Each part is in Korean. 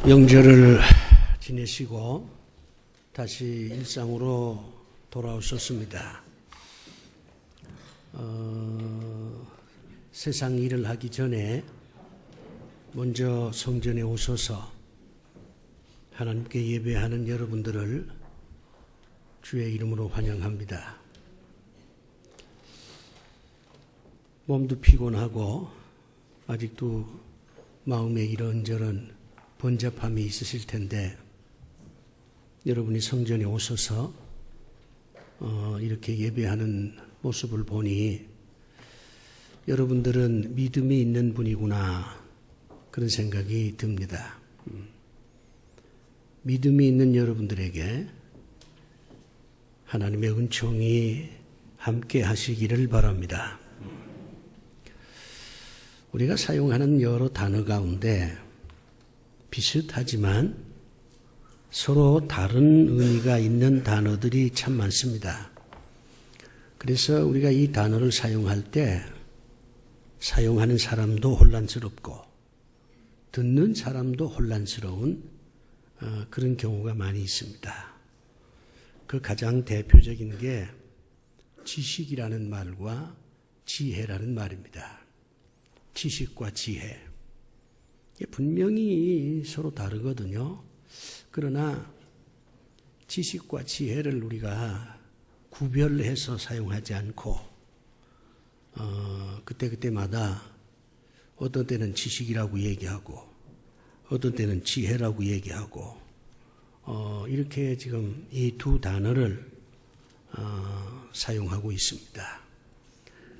명절을 지내시고 다시 일상으로 돌아오셨습니다. 세상 일을 하기 전에 먼저 성전에 오셔서 하나님께 예배하는 여러분들을 주의 이름으로 환영합니다. 몸도 피곤하고 아직도 마음에 이런저런 번잡함이 있으실 텐데 여러분이 성전에 오셔서 이렇게 예배하는 모습을 보니 여러분들은 믿음이 있는 분이구나 그런 생각이 듭니다. 믿음이 있는 여러분들에게 하나님의 은총이 함께 하시기를 바랍니다. 우리가 사용하는 여러 단어 가운데 비슷하지만 서로 다른 의미가 있는 단어들이 참 많습니다. 그래서 우리가 이 단어를 사용할 때 사용하는 사람도 혼란스럽고 듣는 사람도 혼란스러운 그런 경우가 많이 있습니다. 그 가장 대표적인 게 지식이라는 말과 지혜라는 말입니다. 지식과 지혜. 분명히 서로 다르거든요. 그러나 지식과 지혜를 우리가 구별해서 사용하지 않고 그때마다 어떤 때는 지식이라고 얘기하고 어떤 때는 지혜라고 얘기하고 이렇게 지금 이 두 단어를 사용하고 있습니다.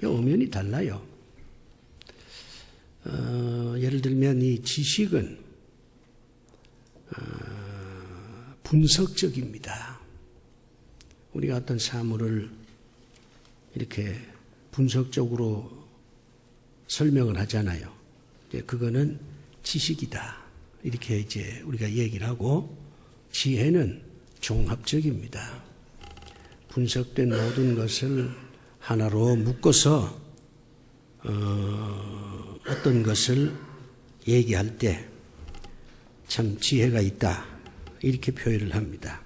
엄연히 달라요. 예를 들면 이 지식은 분석적입니다. 우리가 어떤 사물을 이렇게 분석적으로 설명을 하잖아요. 그거는 지식이다. 이렇게 이제 우리가 얘기를 하고 지혜는 종합적입니다. 분석된 모든 것을 하나로 묶어서 어떤 것을 얘기할 때 참 지혜가 있다 이렇게 표현을 합니다.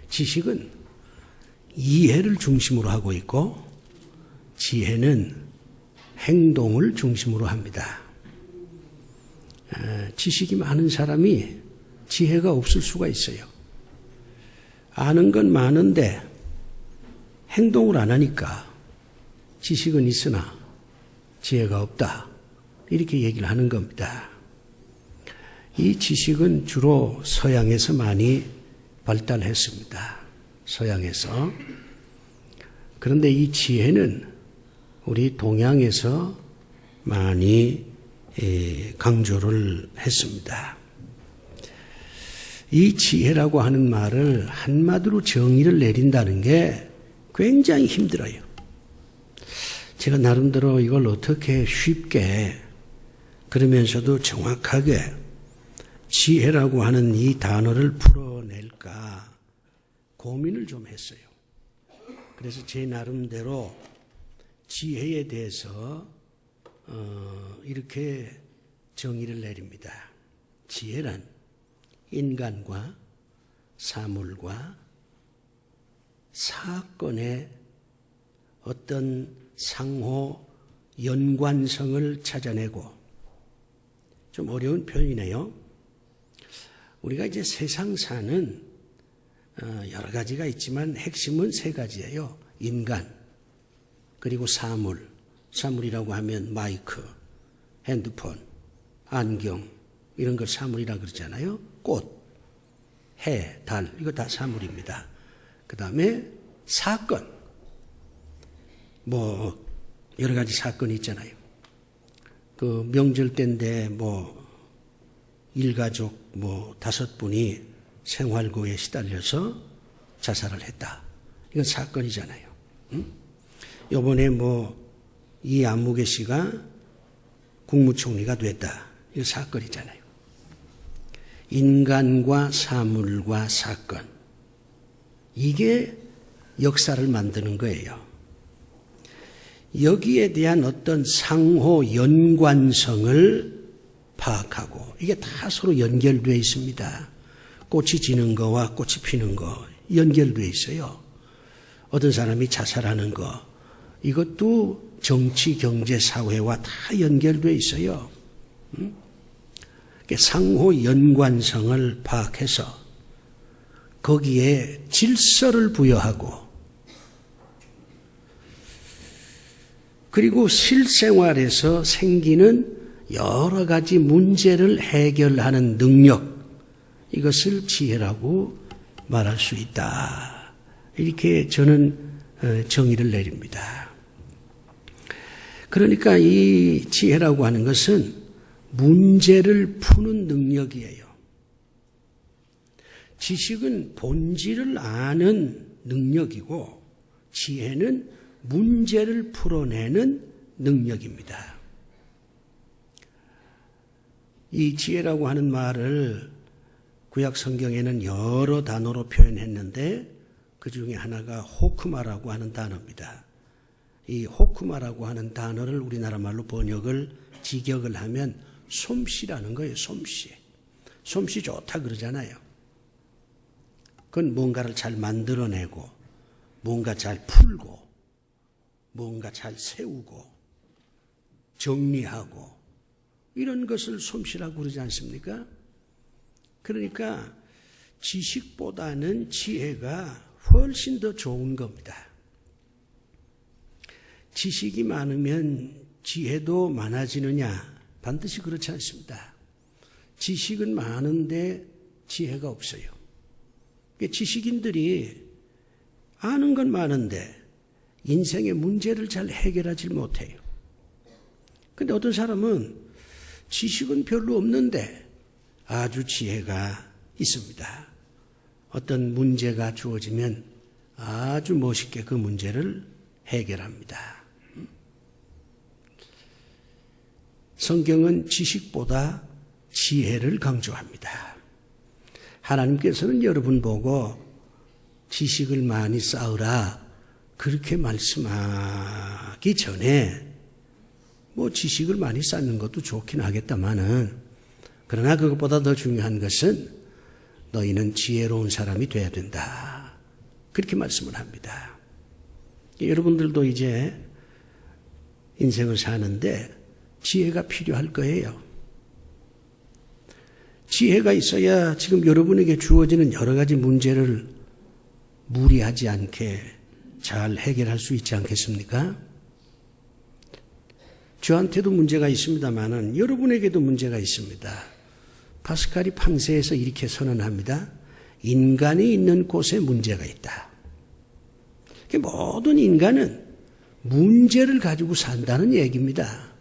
지식은 이해를 중심으로 하고 있고 지혜는 행동을 중심으로 합니다. 지식이 많은 사람이 지혜가 없을 수가 있어요. 아는 건 많은데 행동을 안 하니까 지식은 있으나 지혜가 없다. 이렇게 얘기를 하는 겁니다. 이 지식은 주로 서양에서 많이 발달했습니다. 서양에서. 그런데 이 지혜는 우리 동양에서 많이 강조를 했습니다. 이 지혜라고 하는 말을 한마디로 정의를 내린다는 게 굉장히 힘들어요. 제가 나름대로 이걸 어떻게 쉽게 그러면서도 정확하게 지혜라고 하는 이 단어를 풀어낼까 고민을 좀 했어요. 그래서 제 나름대로 지혜에 대해서 이렇게 정의를 내립니다. 지혜란 인간과 사물과 사건의 어떤 상호 연관성을 찾아내고 좀 어려운 표현이네요. 우리가 이제 세상 사는 여러 가지가 있지만 핵심은 세 가지예요. 인간, 그리고 사물, 사물이라고 하면 마이크, 핸드폰, 안경 이런 걸 사물이라고 그러잖아요. 꽃, 해, 달 이거 다 사물입니다. 그 다음에 사건, 뭐 여러 가지 사건이 있잖아요. 그 명절 때인데 뭐 일가족 뭐 5분이 생활고에 시달려서 자살을 했다. 이건 사건이잖아요. 이번에 뭐 이 안무개 씨가 국무총리가 됐다. 이거 사건이잖아요. 인간과 사물과 사건. 이게 역사를 만드는 거예요. 여기에 대한 어떤 상호 연관성을 파악하고 이게 다 서로 연결되어 있습니다. 꽃이 지는 거와 꽃이 피는 거 연결되어 있어요. 어떤 사람이 자살하는 거 이것도 정치, 경제, 사회와 다 연결되어 있어요. 상호 연관성을 파악해서 거기에 질서를 부여하고 그리고 실생활에서 생기는 여러 가지 문제를 해결하는 능력, 이것을 지혜라고 말할 수 있다. 이렇게 저는 정의를 내립니다. 그러니까 이 지혜라고 하는 것은 문제를 푸는 능력이에요. 지식은 본질을 아는 능력이고 지혜는 문제를 풀어내는 능력입니다. 이 지혜라고 하는 말을 구약 성경에는 여러 단어로 표현했는데 그 중에 하나가 호크마라고 하는 단어입니다. 이 호크마라고 하는 단어를 우리나라 말로 번역을 직역을 하면 솜씨라는 거예요. 솜씨. 솜씨 좋다 그러잖아요. 그건 뭔가를 잘 만들어내고 뭔가 잘 풀고 뭔가 잘 세우고 정리하고 이런 것을 솜씨라고 그러지 않습니까? 그러니까 지식보다는 지혜가 훨씬 더 좋은 겁니다. 지식이 많으면 지혜도 많아지느냐? 반드시 그렇지 않습니다. 지식은 많은데 지혜가 없어요. 지식인들이 아는 건 많은데 인생의 문제를 잘 해결하지 못해요. 그런데 어떤 사람은 지식은 별로 없는데 아주 지혜가 있습니다. 어떤 문제가 주어지면 아주 멋있게 그 문제를 해결합니다. 성경은 지식보다 지혜를 강조합니다. 하나님께서는 여러분 보고 지식을 많이 쌓으라 그렇게 말씀하기 전에 지식을 많이 쌓는 것도 좋긴 하겠다마는 그러나 그것보다 더 중요한 것은 너희는 지혜로운 사람이 돼야 된다. 그렇게 말씀을 합니다. 여러분들도 이제 인생을 사는데 지혜가 필요할 거예요. 지혜가 있어야 지금 여러분에게 주어지는 여러 가지 문제를 무리하지 않게 잘 해결할 수 있지 않겠습니까? 저한테도 문제가 있습니다만은 여러분에게도 문제가 있습니다. 파스칼이 판세에서 이렇게 선언합니다. 인간이 있는 곳에 문제가 있다. 모든 인간은 문제를 가지고 산다는 얘기입니다.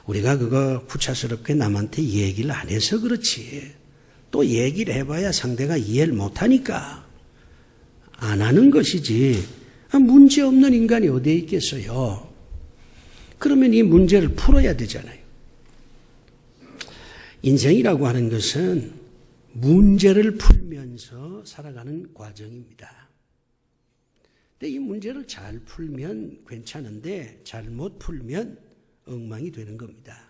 우리가 그거 구차스럽게 남한테 얘기를 안 해서 그렇지. 또 얘기를 해봐야 상대가 이해를 못하니까 안 하는 것이지. 문제 없는 인간이 어디에 있겠어요. 그러면 이 문제를 풀어야 되잖아요. 인생이라고 하는 것은 문제를 풀면서 살아가는 과정입니다. 근데 이 문제를 잘 풀면 괜찮은데 잘못 풀면 엉망이 되는 겁니다.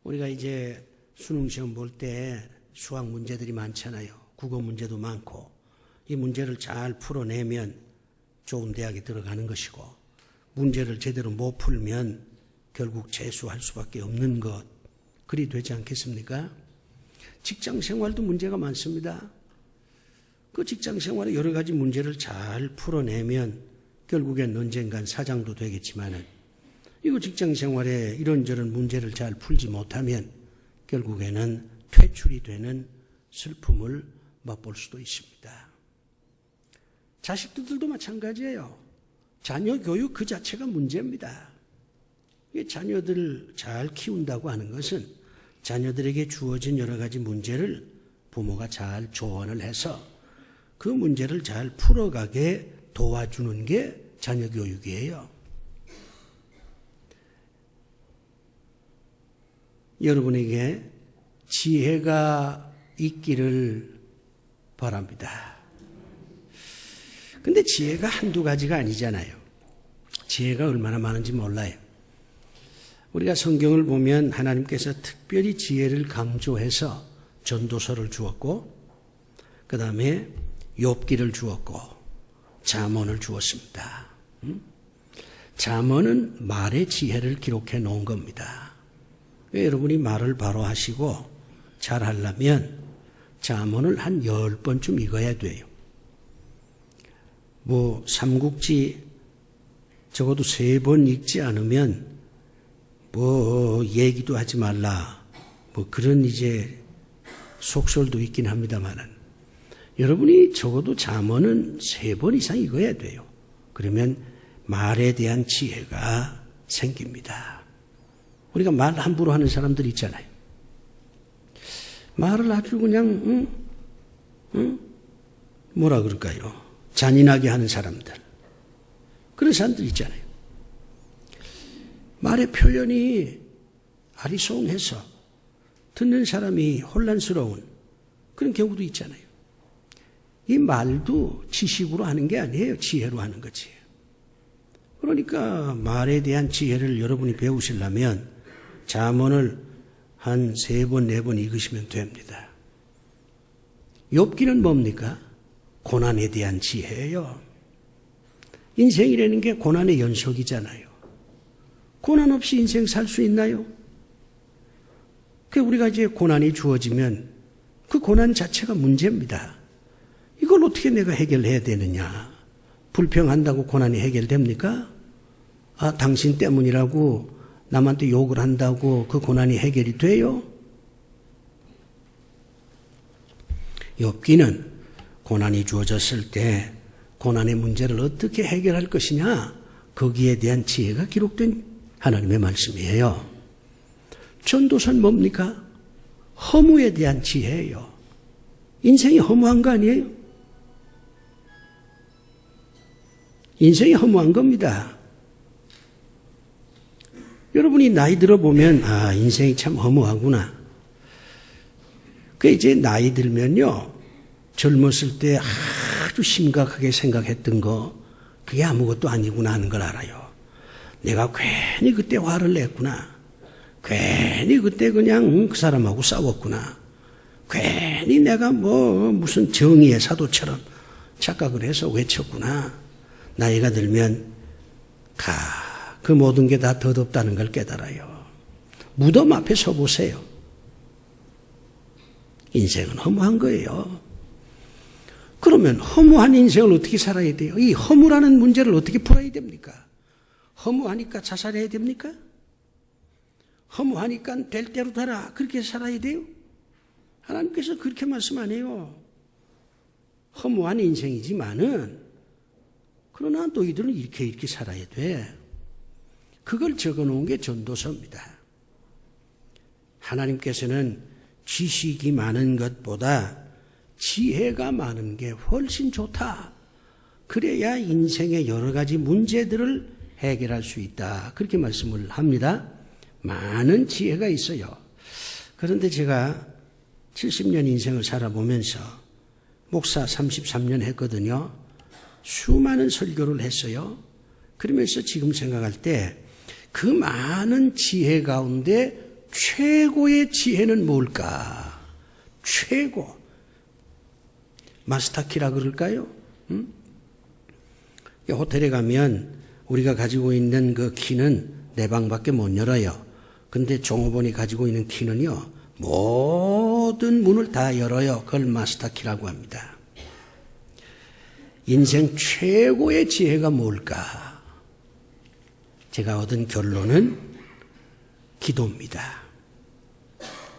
우리가 이제 수능시험 볼 때 수학 문제들이 많잖아요. 국어 문제도 많고 이 문제를 잘 풀어내면 좋은 대학에 들어가는 것이고 문제를 제대로 못 풀면 결국 재수할 수밖에 없는 것 그리 되지 않겠습니까? 직장 생활도 문제가 많습니다. 그 직장 생활에 여러 가지 문제를 잘 풀어내면 결국엔 언젠간 사장도 되겠지만은 이거 직장 생활에 이런저런 문제를 잘 풀지 못하면 결국에는 퇴출이 되는 슬픔을 맛볼 수도 있습니다. 자식들도 마찬가지예요. 자녀 교육 그 자체가 문제입니다. 자녀들을 잘 키운다고 하는 것은 자녀들에게 주어진 여러 가지 문제를 부모가 잘 조언을 해서 그 문제를 잘 풀어가게 도와주는 게 자녀 교육이에요. 여러분에게 지혜가 있기를 바랍니다. 근데 지혜가 한두 가지가 아니잖아요. 지혜가 얼마나 많은지 몰라요. 우리가 성경을 보면 하나님께서 특별히 지혜를 강조해서 전도서를 주었고 그 다음에 욥기를 주었고 잠언을 주었습니다. 잠언은 말의 지혜를 기록해 놓은 겁니다. 여러분이 말을 바로 하시고 잘 하려면 잠언을 한 10번쯤 읽어야 돼요. 삼국지 적어도 3번 읽지 않으면 얘기도 하지 말라. 그런 속설도 있긴 합니다만은 여러분이 적어도 잠언은 3번 이상 읽어야 돼요. 그러면 말에 대한 지혜가 생깁니다. 우리가 말 함부로 하는 사람들 있잖아요. 말을 아주 그냥 뭐라 그럴까요? 잔인하게 하는 사람들. 그런 사람들 있잖아요. 말의 표현이 아리송해서 듣는 사람이 혼란스러운 그런 경우도 있잖아요. 이 말도 지식으로 하는 게 아니에요. 지혜로 하는 거지. 그러니까 말에 대한 지혜를 여러분이 배우시려면 잠언을 한 3번, 4번 읽으시면 됩니다. 욥기는 뭡니까? 고난에 대한 지혜예요. 인생이라는 게 고난의 연속이잖아요. 고난 없이 인생 살 수 있나요? 우리가 이제 고난이 주어지면 그 고난 자체가 문제입니다. 이걸 어떻게 내가 해결해야 되느냐? 불평한다고 고난이 해결됩니까? 당신 때문이라고 남한테 욕을 한다고 그 고난이 해결이 돼요? 욥기는 고난이 주어졌을 때 고난의 문제를 어떻게 해결할 것이냐, 거기에 대한 지혜가 기록된 하나님의 말씀이에요. 전도서는 뭡니까? 허무에 대한 지혜예요. 인생이 허무한 거 아니에요? 인생이 허무한 겁니다. 여러분이 나이 들어보면 인생이 참 허무하구나. 이제 나이 들면요, 젊었을 때 아주 심각하게 생각했던 거 그게 아무것도 아니구나 하는 걸 알아요. 내가 괜히 그때 화를 냈구나. 괜히 그때 그냥 그 사람하고 싸웠구나. 괜히 내가 무슨 정의의 사도처럼 착각을 해서 외쳤구나. 나이가 들면 그 모든 게 다 덧없다는 걸 깨달아요. 무덤 앞에 서 보세요. 인생은 허무한 거예요. 그러면 허무한 인생을 어떻게 살아야 돼요? 이 허무라는 문제를 어떻게 풀어야 됩니까? 허무하니까 자살해야 됩니까? 허무하니까 될 대로 되라, 그렇게 살아야 돼요? 하나님께서 그렇게 말씀 안 해요. 허무한 인생이지만은 그러나 너희들은 이렇게 살아야 돼. 그걸 적어놓은 게 전도서입니다. 하나님께서는 지식이 많은 것보다 지혜가 많은 게 훨씬 좋다. 그래야 인생의 여러 가지 문제들을 해결할 수 있다. 그렇게 말씀을 합니다. 많은 지혜가 있어요. 그런데 제가 70년 인생을 살아보면서 목사 33년 했거든요. 수많은 설교를 했어요. 그러면서 지금 생각할 때 그 많은 지혜 가운데 최고의 지혜는 뭘까? 최고. 마스터키라 그럴까요? 호텔에 가면 우리가 가지고 있는 그 키는 내 방밖에 못 열어요. 근데 종업원이 가지고 있는 키는요, 모든 문을 다 열어요. 그걸 마스터키라고 합니다. 인생 최고의 지혜가 뭘까? 제가 얻은 결론은 기도입니다.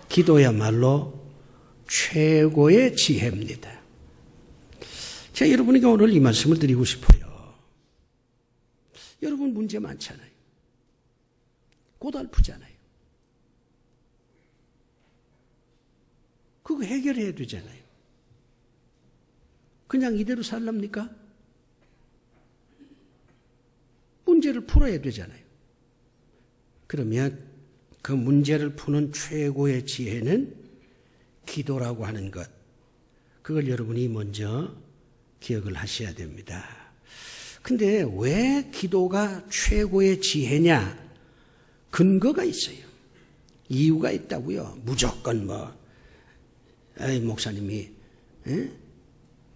기도야말로 최고의 지혜입니다. 제가 여러분에게 오늘 이 말씀을 드리고 싶어요. 여러분 문제 많잖아요. 고달프잖아요. 그거 해결해야 되잖아요. 그냥 이대로 살랍니까? 문제를 풀어야 되잖아요. 그러면 그 문제를 푸는 최고의 지혜는 기도라고 하는 것. 그걸 여러분이 먼저 기억을 하셔야 됩니다. 근데 왜 기도가 최고의 지혜냐? 근거가 있어요. 이유가 있다고요. 무조건 목사님이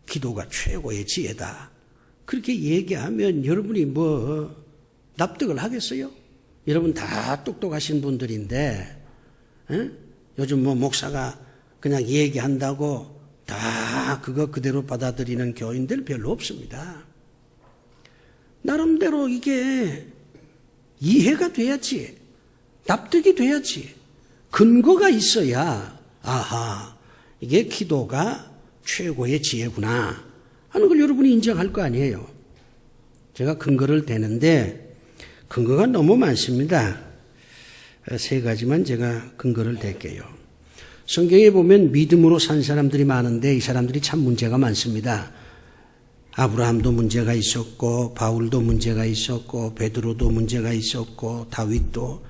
기도가 최고의 지혜다. 그렇게 얘기하면 여러분이 납득을 하겠어요? 여러분 다 똑똑하신 분들인데 요즘 목사가 그냥 얘기한다고 다 그거 그대로 받아들이는 교인들 별로 없습니다. 나름대로 이게 이해가 돼야지, 납득이 돼야지, 근거가 있어야 아하, 이게 기도가 최고의 지혜구나 하는 걸 여러분이 인정할 거 아니에요. 제가 근거를 대는데 근거가 너무 많습니다. 3가지만 제가 근거를 댈게요. 성경에 보면 믿음으로 산 사람들이 많은데 이 사람들이 참 문제가 많습니다. 아브라함도 문제가 있었고, 바울도 문제가 있었고, 베드로도 문제가 있었고, 다윗도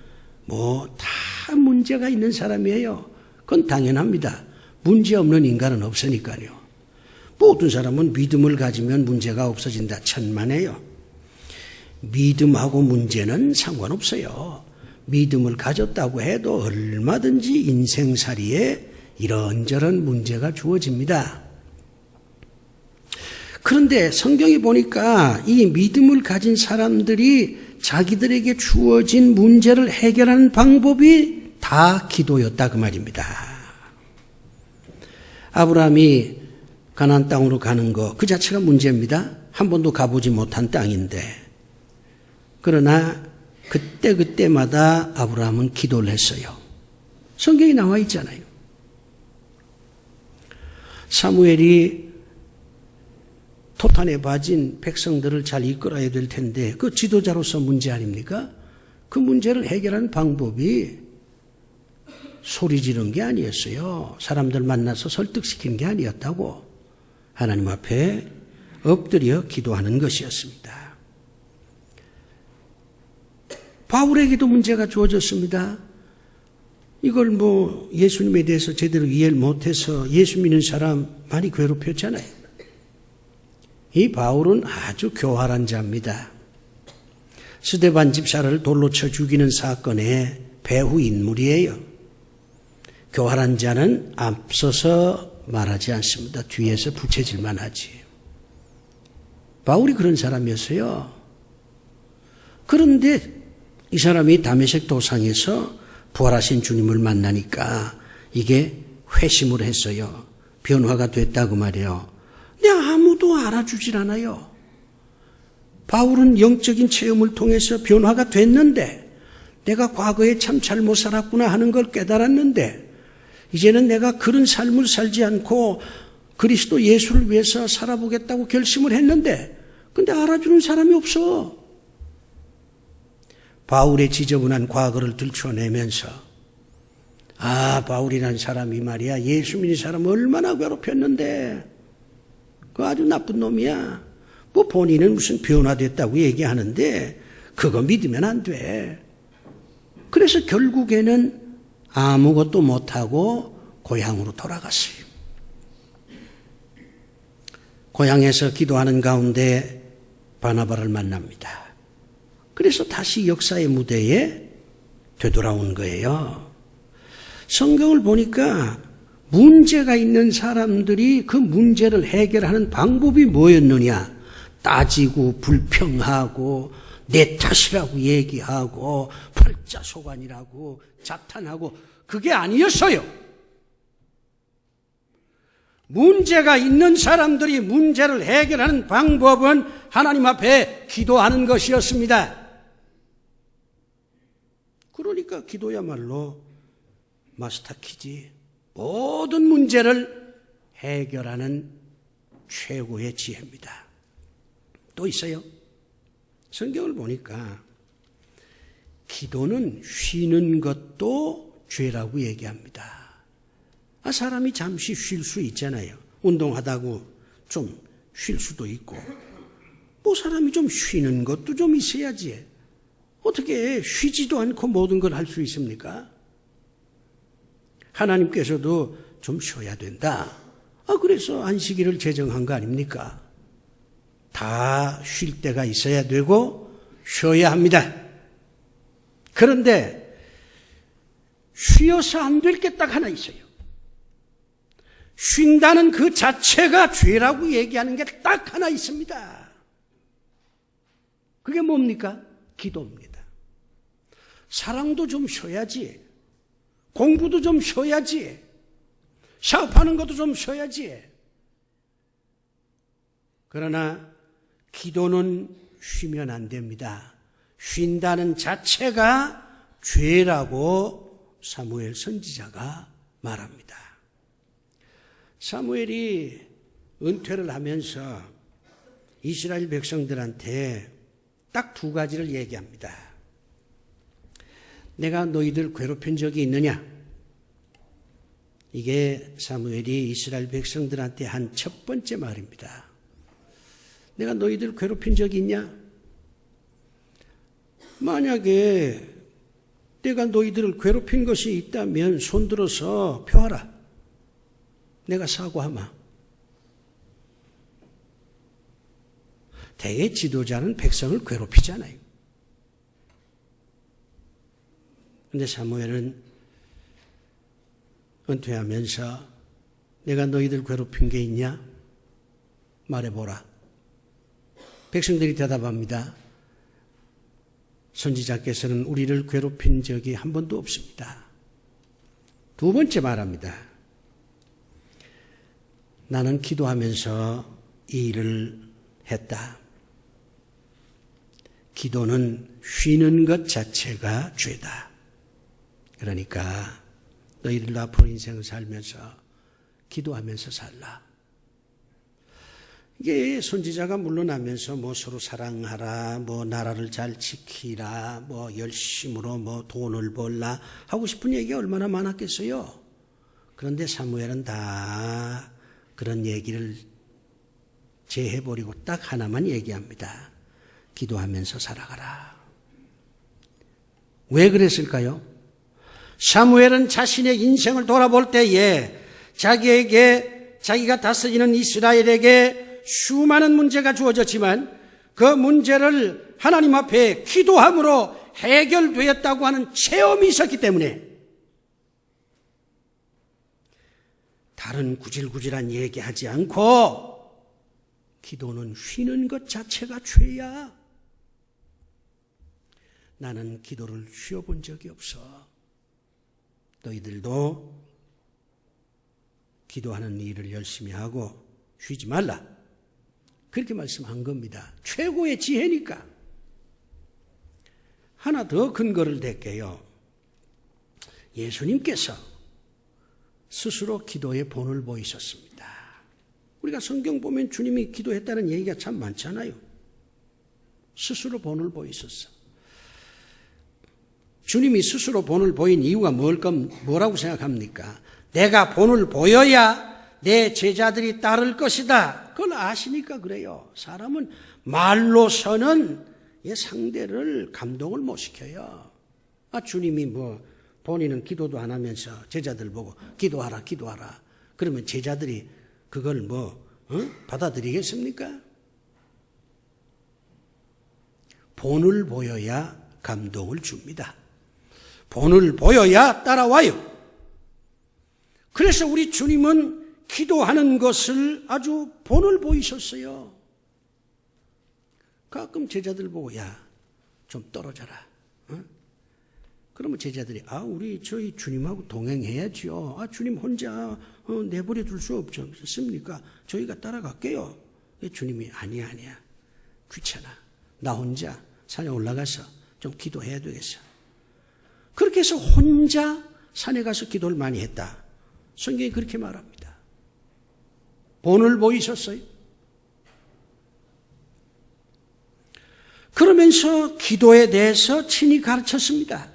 다 문제가 있는 사람이에요. 그건 당연합니다. 문제 없는 인간은 없으니까요. 모든 사람은 믿음을 가지면 문제가 없어진다 천만에요. 믿음하고 문제는 상관없어요. 믿음을 가졌다고 해도 얼마든지 인생살이에 이런저런 문제가 주어집니다. 그런데 성경에 보니까 이 믿음을 가진 사람들이 자기들에게 주어진 문제를 해결하는 방법이 다 기도였다 그 말입니다. 아브라함이 가나안 땅으로 가는 거 그 자체가 문제입니다. 한 번도 가보지 못한 땅인데, 그러나 그때마다 아브라함은 기도를 했어요. 성경에 나와 있잖아요. 사무엘이 토탄에 빠진 백성들을 잘 이끌어야 될 텐데 그 지도자로서 문제 아닙니까? 그 문제를 해결하는 방법이 소리 지르는 게 아니었어요. 사람들 만나서 설득시키는 게 아니었다고. 하나님 앞에 엎드려 기도하는 것이었습니다. 바울에게도 문제가 주어졌습니다. 이걸 예수님에 대해서 제대로 이해를 못해서 예수 믿는 사람 많이 괴롭혔잖아요. 이 바울은 아주 교활한 자입니다. 스데반 집사를 돌로 쳐 죽이는 사건의 배후 인물이에요. 교활한 자는 앞서서 말하지 않습니다. 뒤에서 부채질만 하지. 바울이 그런 사람이었어요. 그런데 이 사람이 다메섹 도상에서 부활하신 주님을 만나니까 이게 회심을 했어요. 변화가 됐다고 말이에요. 근데 아무도 알아주질 않아요. 바울은 영적인 체험을 통해서 변화가 됐는데, 내가 과거에 참 잘못 살았구나 하는 걸 깨달았는데, 이제는 내가 그런 삶을 살지 않고 그리스도 예수를 위해서 살아보겠다고 결심을 했는데, 근데 알아주는 사람이 없어. 바울의 지저분한 과거를 들춰내면서, 바울이라는 사람이 말이야, 예수 믿는 사람 얼마나 괴롭혔는데 그 아주 나쁜 놈이야. 본인은 무슨 변화됐다고 얘기하는데 그거 믿으면 안 돼. 그래서 결국에는 아무것도 못하고 고향으로 돌아갔어요. 고향에서 기도하는 가운데 바나바를 만납니다. 그래서 다시 역사의 무대에 되돌아온 거예요. 성경을 보니까 문제가 있는 사람들이 그 문제를 해결하는 방법이 뭐였느냐? 따지고 불평하고 내 탓이라고 얘기하고 팔자소관이라고 자탄하고, 그게 아니었어요. 문제가 있는 사람들이 문제를 해결하는 방법은 하나님 앞에 기도하는 것이었습니다. 그러니까 기도야말로 마스터키지, 모든 문제를 해결하는 최고의 지혜입니다. 또 있어요. 성경을 보니까 기도는 쉬는 것도 죄라고 얘기합니다. 사람이 잠시 쉴 수 있잖아요. 운동하다고 좀 쉴 수도 있고, 사람이 좀 쉬는 것도 좀 있어야지. 어떻게 쉬지도 않고 모든 걸 할 수 있습니까? 하나님께서도 좀 쉬어야 된다. 그래서 안식일을 제정한 거 아닙니까? 다 쉴 때가 있어야 되고 쉬어야 합니다. 그런데 쉬어서 안 될 게 딱 하나 있어요. 쉰다는 그 자체가 죄라고 얘기하는 게 딱 하나 있습니다. 그게 뭡니까? 기도입니다. 사랑도 좀 쉬어야지. 공부도 좀 쉬어야지. 샤업하는 것도 좀 쉬어야지. 그러나 기도는 쉬면 안 됩니다. 쉰다는 자체가 죄라고 사무엘 선지자가 말합니다. 사무엘이 은퇴를 하면서 이스라엘 백성들한테 딱 두 가지를 얘기합니다. 내가 너희들 괴롭힌 적이 있느냐? 이게 사무엘이 이스라엘 백성들한테 한 첫 번째 말입니다. 내가 너희들 괴롭힌 적이 있냐? 만약에 내가 너희들을 괴롭힌 것이 있다면 손들어서 표하라. 내가 사과하마. 대개 지도자는 백성을 괴롭히잖아요. 그런데 사무엘은 은퇴하면서 내가 너희들 괴롭힌 게 있냐? 말해보라. 백성들이 대답합니다. 선지자께서는 우리를 괴롭힌 적이 한 번도 없습니다. 두 번째 말합니다. 나는 기도하면서 이 일을 했다. 기도는 쉬는 것 자체가 죄다. 그러니까 너희들도 앞으로 인생을 살면서 기도하면서 살라. 이게 선지자가 물러나면서 뭐 서로 사랑하라, 뭐 나라를 잘 지키라, 뭐 열심으로 뭐 돈을 벌라 하고 싶은 얘기가 얼마나 많았겠어요. 그런데 사무엘은 다 그런 얘기를 제해버리고 딱 하나만 얘기합니다. 기도하면서 살아가라. 왜 그랬을까요? 사무엘은 자신의 인생을 돌아볼 때에 자기가 다스리는 이스라엘에게 수많은 문제가 주어졌지만 그 문제를 하나님 앞에 기도함으로 해결되었다고 하는 체험이 있었기 때문에 다른 구질구질한 얘기하지 않고 기도는 쉬는 것 자체가 죄야. 나는 기도를 쉬어본 적이 없어. 너희들도 기도하는 일을 열심히 하고 쉬지 말라. 그렇게 말씀한 겁니다. 최고의 지혜니까. 하나 더 근거를 댈게요. 예수님께서 스스로 기도의 본을 보이셨습니다. 우리가 성경 보면 주님이 기도했다는 얘기가 참 많잖아요. 스스로 본을 보이셨어. 주님이 스스로 본을 보인 이유가 뭐라고 생각합니까? 내가 본을 보여야 내 제자들이 따를 것이다. 그걸 아시니까 그래요. 사람은 말로서는 상대를 감동을 못 시켜요. 주님이 본인은 기도도 안 하면서 제자들 보고 기도하라. 그러면 제자들이 그걸 받아들이겠습니까? 본을 보여야 감동을 줍니다. 본을 보여야 따라와요. 그래서 우리 주님은 기도하는 것을 아주 본을 보이셨어요. 가끔 제자들 보고 좀 떨어져라. 그러면 제자들이 우리 저희 주님하고 동행해야지요. 주님 혼자 내버려 둘 수 없습니까? 저희가 따라갈게요. 주님이 아니야. 귀찮아. 나 혼자 산에 올라가서 좀 기도해야 되겠어. 그렇게 해서 혼자 산에 가서 기도를 많이 했다. 성경이 그렇게 말합니다. 본을 보이셨어요. 그러면서 기도에 대해서 친히 가르쳤습니다.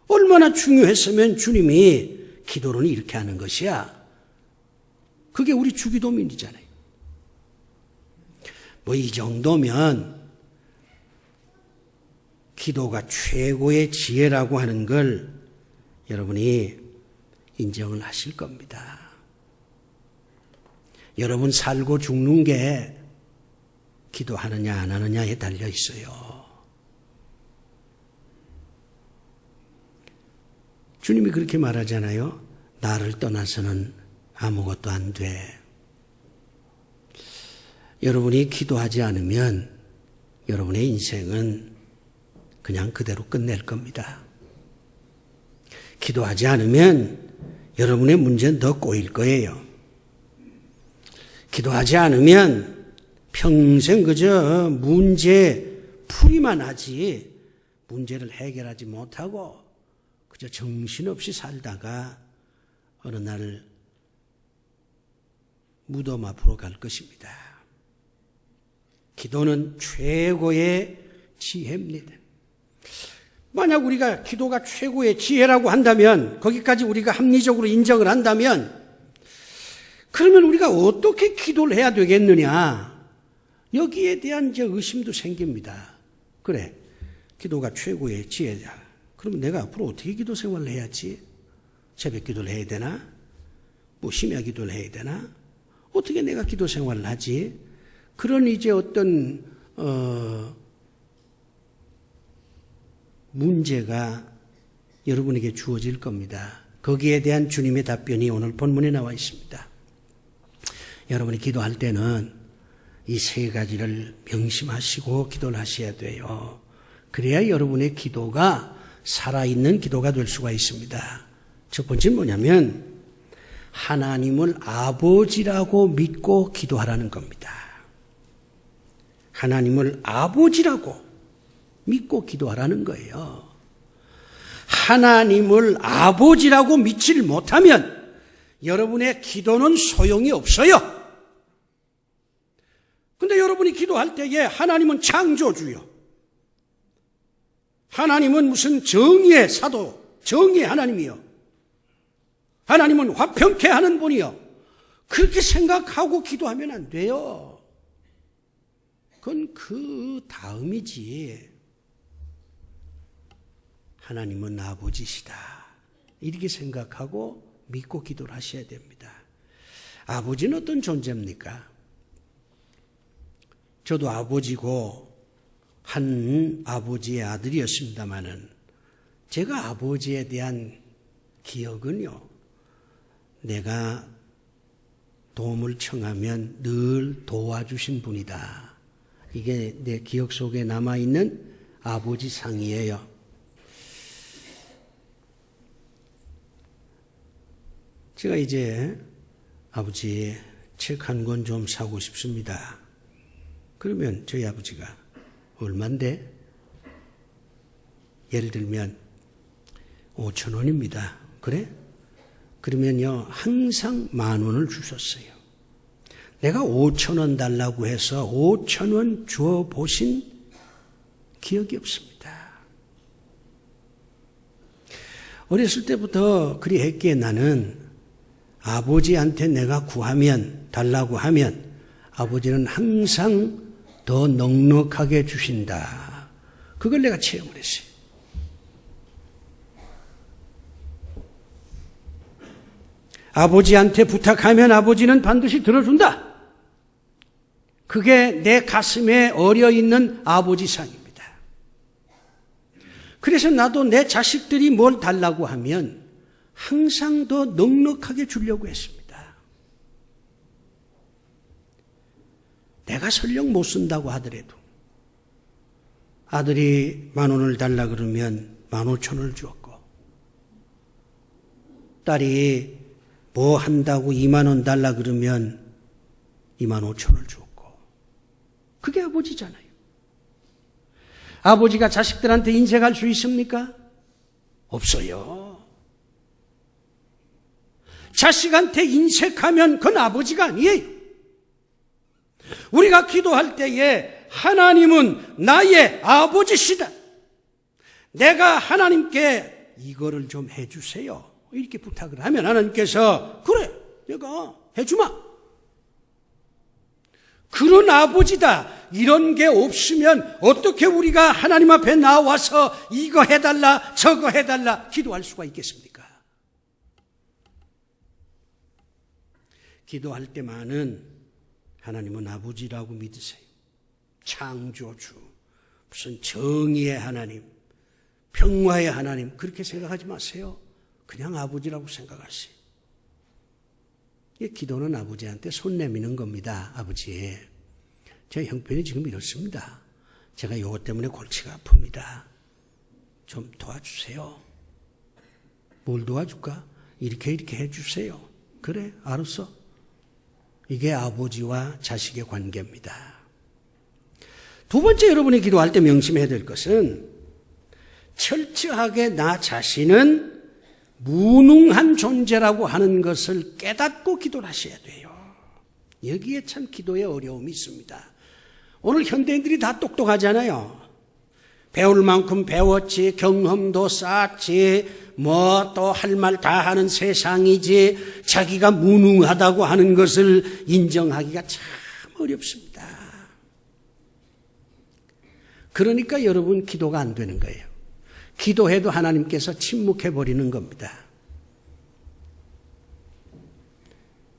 얼마나 중요했으면 주님이 기도는 이렇게 하는 것이야. 그게 우리 주기도민이잖아요. 이 정도면 기도가 최고의 지혜라고 하는 걸 여러분이 인정을 하실 겁니다. 여러분 살고 죽는 게 기도하느냐 안 하느냐에 달려 있어요. 주님이 그렇게 말하잖아요. 나를 떠나서는 아무것도 안 돼. 여러분이 기도하지 않으면 여러분의 인생은 그냥 그대로 끝낼 겁니다. 기도하지 않으면 여러분의 문제는 더 꼬일 거예요. 기도하지 않으면 평생 그저 문제 풀이만 하지 문제를 해결하지 못하고 그저 정신없이 살다가 어느 날 무덤 앞으로 갈 것입니다. 기도는 최고의 지혜입니다. 만약 우리가 기도가 최고의 지혜라고 한다면, 거기까지 우리가 합리적으로 인정을 한다면, 그러면 우리가 어떻게 기도를 해야 되겠느냐? 여기에 대한 이제 의심도 생깁니다. 그래, 기도가 최고의 지혜다. 그러면 내가 앞으로 어떻게 기도 생활을 해야지? 새벽 기도를 해야 되나? 뭐 심야 기도를 해야 되나? 어떻게 내가 기도 생활을 하지? 그런 이제 어떤 문제가 여러분에게 주어질 겁니다. 거기에 대한 주님의 답변이 오늘 본문에 나와 있습니다. 여러분이 기도할 때는 이 세 가지를 명심하시고 기도를 하셔야 돼요. 그래야 여러분의 기도가 살아있는 기도가 될 수가 있습니다. 첫 번째는 뭐냐면 하나님을 아버지라고 믿고 기도하라는 겁니다. 하나님을 아버지라고 믿고 기도하라는 거예요. 하나님을 아버지라고 믿지를 못하면 여러분의 기도는 소용이 없어요. 근데 여러분이 기도할 때에 하나님은 창조주요. 하나님은 무슨 정의의 사도, 정의의 하나님이요. 하나님은 화평케 하는 분이요. 그렇게 생각하고 기도하면 안 돼요. 그건 그 다음이지. 하나님은 아버지시다. 이렇게 생각하고 믿고 기도를 하셔야 됩니다. 아버지는 어떤 존재입니까? 저도 아버지고 한 아버지의 아들이었습니다마는 제가 아버지에 대한 기억은요, 내가 도움을 청하면 늘 도와주신 분이다. 이게 내 기억 속에 남아있는 아버지 상이에요. 제가 이제 아버지 책 한 권 좀 사고 싶습니다. 그러면 저희 아버지가 얼만데? 예를 들면 5,000원입니다. 그래? 그러면요 항상 10,000원을 주셨어요. 내가 5,000원 달라고 해서 5,000원 주어 보신 기억이 없습니다. 어렸을 때부터 그리 했기에 나는 아버지한테 내가 구하면, 달라고 하면 아버지는 항상 더 넉넉하게 주신다. 그걸 내가 체험을 했어요. 아버지한테 부탁하면 아버지는 반드시 들어준다. 그게 내 가슴에 어려있는 아버지상입니다. 그래서 나도 내 자식들이 뭘 달라고 하면 항상 더 넉넉하게 주려고 했습니다. 내가 설령 못 쓴다고 하더라도 아들이 10,000원을 달라 그러면 15,000원을 주었고, 딸이 뭐 한다고 20,000원 달라 그러면 25,000원을 주었고, 그게 아버지잖아요. 아버지가 자식들한테 인색할 수 있습니까? 없어요. 자식한테 인색하면 그건 아버지가 아니에요. 우리가 기도할 때에 하나님은 나의 아버지시다. 내가 하나님께 이거를 좀 해주세요. 이렇게 부탁을 하면 하나님께서 그래, 내가 해주마. 그런 아버지다. 이런 게 없으면 어떻게 우리가 하나님 앞에 나와서 이거 해달라 저거 해달라 기도할 수가 있겠습니까? 기도할 때만은 하나님은 아버지라고 믿으세요. 창조주, 무슨 정의의 하나님, 평화의 하나님 그렇게 생각하지 마세요. 그냥 아버지라고 생각하세요. 기도는 아버지한테 손 내미는 겁니다. 아버지, 제 형편이 지금 이렇습니다. 제가 이것 때문에 골치가 아픕니다. 좀 도와주세요. 뭘 도와줄까? 이렇게 해주세요. 그래, 알았어. 이게 아버지와 자식의 관계입니다. 두 번째, 여러분이 기도할 때 명심해야 될 것은 철저하게 나 자신은 무능한 존재라고 하는 것을 깨닫고 기도를 하셔야 돼요. 여기에 참 기도의 어려움이 있습니다. 오늘 현대인들이 다 똑똑하잖아요. 배울 만큼 배웠지, 경험도 쌓았지, 뭐 또 할 말 다 하는 세상이지, 자기가 무능하다고 하는 것을 인정하기가 참 어렵습니다. 그러니까 여러분 기도가 안 되는 거예요. 기도해도 하나님께서 침묵해버리는 겁니다.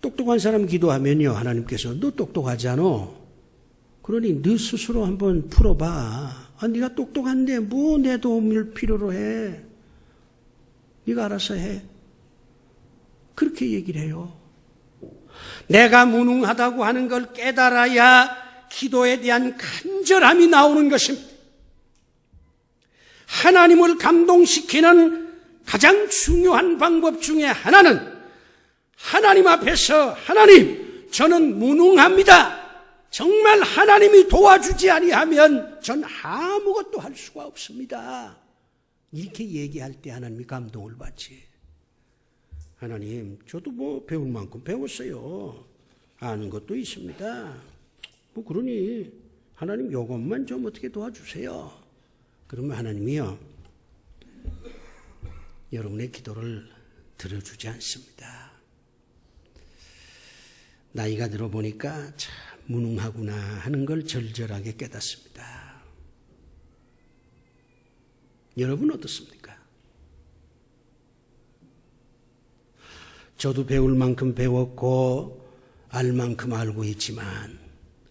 똑똑한 사람 기도하면요, 하나님께서 너 똑똑하지 않아? 그러니 너 스스로 한번 풀어봐. 네가 똑똑한데 뭐 내 도움을 필요로 해? 네가 알아서 해. 그렇게 얘기를 해요. 내가 무능하다고 하는 걸 깨달아야 기도에 대한 간절함이 나오는 것입니다. 하나님을 감동시키는 가장 중요한 방법 중에 하나는 하나님 앞에서 하나님, 저는 무능합니다. 정말 하나님이 도와주지 아니하면 전 아무것도 할 수가 없습니다. 이렇게 얘기할 때 하나님이 감동을 받지. 하나님, 저도 뭐 배울 만큼 배웠어요. 아는 것도 있습니다. 뭐 그러니 하나님 이것만 좀 어떻게 도와주세요. 그러면 하나님이요, 여러분의 기도를 들어주지 않습니다. 나이가 들어보니까 참 무능하구나 하는 걸 절절하게 깨닫습니다. 여러분 어떻습니까? 저도 배울 만큼 배웠고 알 만큼 알고 있지만,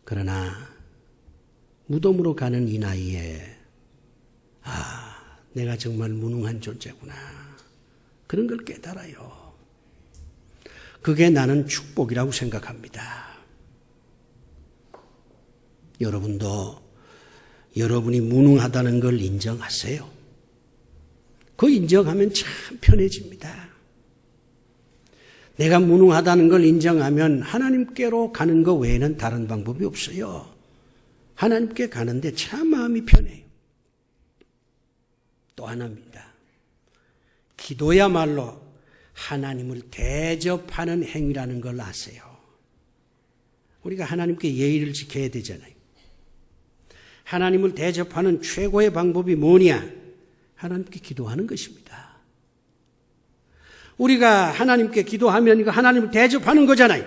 그러나 무덤으로 가는 이 나이에 내가 정말 무능한 존재구나, 그런 걸 깨달아요. 그게 나는 축복이라고 생각합니다. 여러분도 여러분이 무능하다는 걸 인정하세요. 그 인정하면 참 편해집니다. 내가 무능하다는 걸 인정하면 하나님께로 가는 것 외에는 다른 방법이 없어요. 하나님께 가는데 참 마음이 편해요. 또 하나입니다. 기도야말로 하나님을 대접하는 행위라는 걸 아세요. 우리가 하나님께 예의를 지켜야 되잖아요. 하나님을 대접하는 최고의 방법이 뭐냐? 하나님께 기도하는 것입니다. 우리가 하나님께 기도하면 이거 하나님을 대접하는 거잖아요.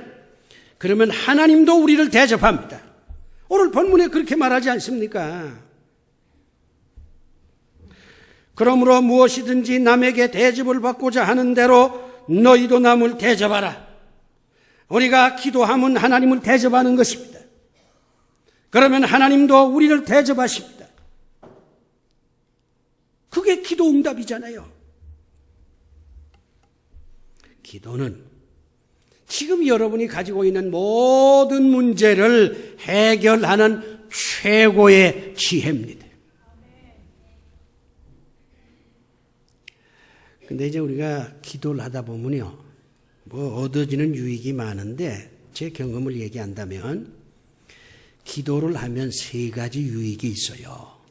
그러면 하나님도 우리를 대접합니다. 오늘 본문에 그렇게 말하지 않습니까? 그러므로 무엇이든지 남에게 대접을 받고자 하는 대로 너희도 남을 대접하라. 우리가 기도하면 하나님을 대접하는 것입니다. 그러면 하나님도 우리를 대접하십니다. 그게 기도 응답이잖아요. 기도는 지금 여러분이 가지고 있는 모든 문제를 해결하는 최고의 지혜입니다. 근데 이제 우리가 기도를 하다 보면요, 뭐 얻어지는 유익이 많은데 제 경험을 얘기한다면 기도를 하면 세 가지 유익이 있어요.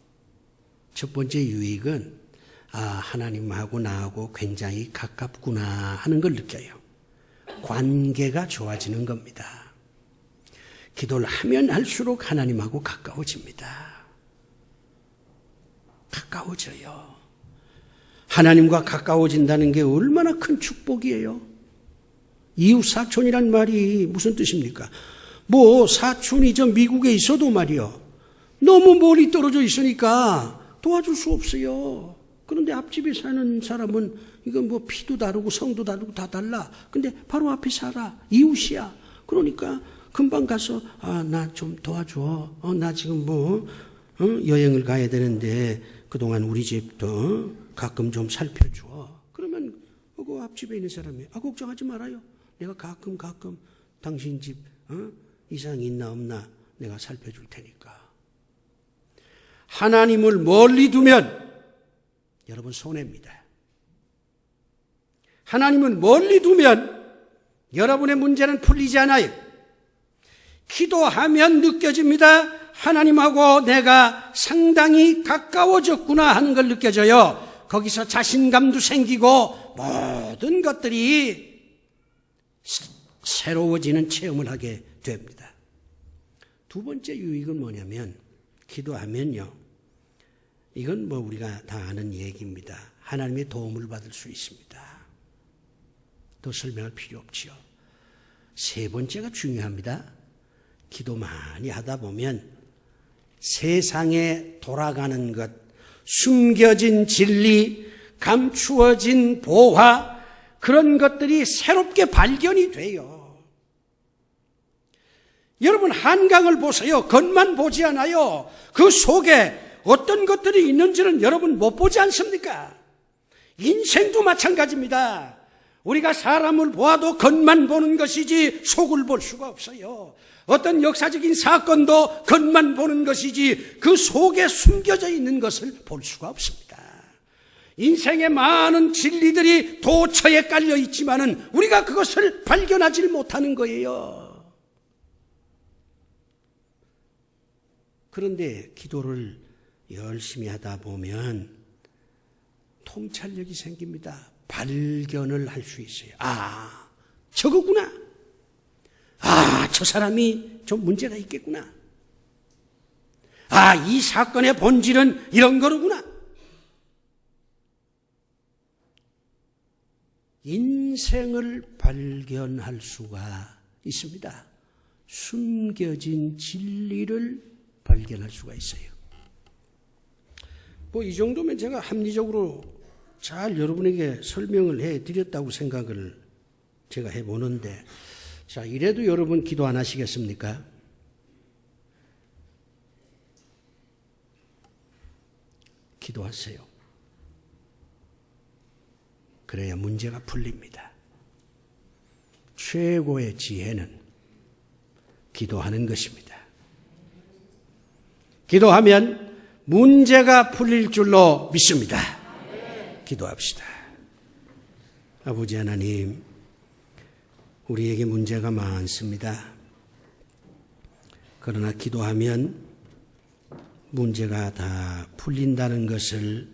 첫 번째 유익은 하나님하고 나하고 굉장히 가깝구나 하는 걸 느껴요. 관계가 좋아지는 겁니다. 기도를 하면 할수록 하나님하고 가까워집니다. 가까워져요. 하나님과 가까워진다는 게 얼마나 큰 축복이에요. 이웃사촌이란 말이 무슨 뜻입니까? 뭐 사촌이 저 미국에 있어도 말이요, 너무 멀리 떨어져 있으니까 도와줄 수 없어요. 그런데 앞집에 사는 사람은 이건 뭐 피도 다르고 성도 다르고 다 달라. 근데 바로 앞에 살아. 이웃이야. 그러니까 금방 가서 나 좀 도와줘. 나 지금 여행을 가야 되는데 그동안 우리 집도 가끔 좀 살펴줘. 그러면 앞집에 있는 사람이 걱정하지 말아요. 내가 가끔 당신 집 이상이 있나 없나 내가 살펴줄 테니까. 하나님을 멀리 두면 여러분 손해입니다. 하나님을 멀리 두면 여러분의 문제는 풀리지 않아요. 기도하면 느껴집니다. 하나님하고 내가 상당히 가까워졌구나 하는 걸 느껴져요. 거기서 자신감도 생기고 모든 것들이 새로워지는 체험을 하게 됩니다. 두 번째 유익은 뭐냐면 기도하면요. 이건 우리가 다 아는 얘기입니다. 하나님의 도움을 받을 수 있습니다. 더 설명할 필요 없지요. 세 번째가 중요합니다. 기도 많이 하다 보면 세상에 돌아가는 것, 숨겨진 진리, 감추어진 보화, 그런 것들이 새롭게 발견이 돼요. 여러분 한강을 보세요. 겉만 보지 않아요. 그 속에 어떤 것들이 있는지는 여러분 못 보지 않습니까? 인생도 마찬가지입니다. 우리가 사람을 보아도 겉만 보는 것이지 속을 볼 수가 없어요. 어떤 역사적인 사건도 겉만 보는 것이지 그 속에 숨겨져 있는 것을 볼 수가 없습니다. 인생의 많은 진리들이 도처에 깔려 있지만은 우리가 그것을 발견하지 못하는 거예요. 그런데 기도를 열심히 하다 보면 통찰력이 생깁니다. 발견을 할 수 있어요. 저거구나. 저 사람이 좀 문제가 있겠구나. 이 사건의 본질은 이런 거로구나. 인생을 발견할 수가 있습니다. 숨겨진 진리를 발견할 수가 있어요. 이 정도면 제가 합리적으로 잘 여러분에게 설명을 해드렸다고 생각을 제가 해보는데, 자, 이래도 여러분 기도 안 하시겠습니까? 기도하세요. 그래야 문제가 풀립니다. 최고의 지혜는 기도하는 것입니다. 기도하면 문제가 풀릴 줄로 믿습니다. 기도합시다. 아버지 하나님, 우리에게 문제가 많습니다. 그러나 기도하면 문제가 다 풀린다는 것을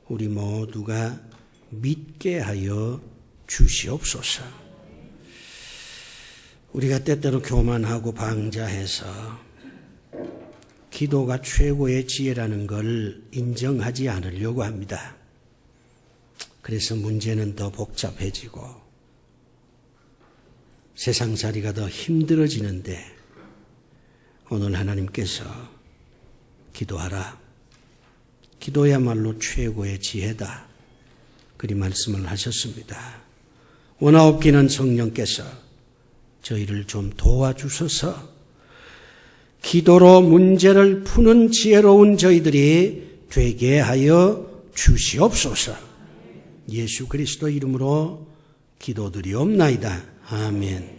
우리 모두가 믿게 하여 주시옵소서. 우리가 때때로 교만하고 방자해서 기도가 최고의 지혜라는 걸 인정하지 않으려고 합니다. 그래서 문제는 더 복잡해지고 세상살이가 더 힘들어지는데, 오늘 하나님께서 기도하라. 기도야말로 최고의 지혜다. 그리 말씀을 하셨습니다. 원하옵기는 성령께서 저희를 좀 도와주셔서 기도로 문제를 푸는 지혜로운 저희들이 되게 하여 주시옵소서. 예수 그리스도 이름으로 기도드리옵나이다. 아멘.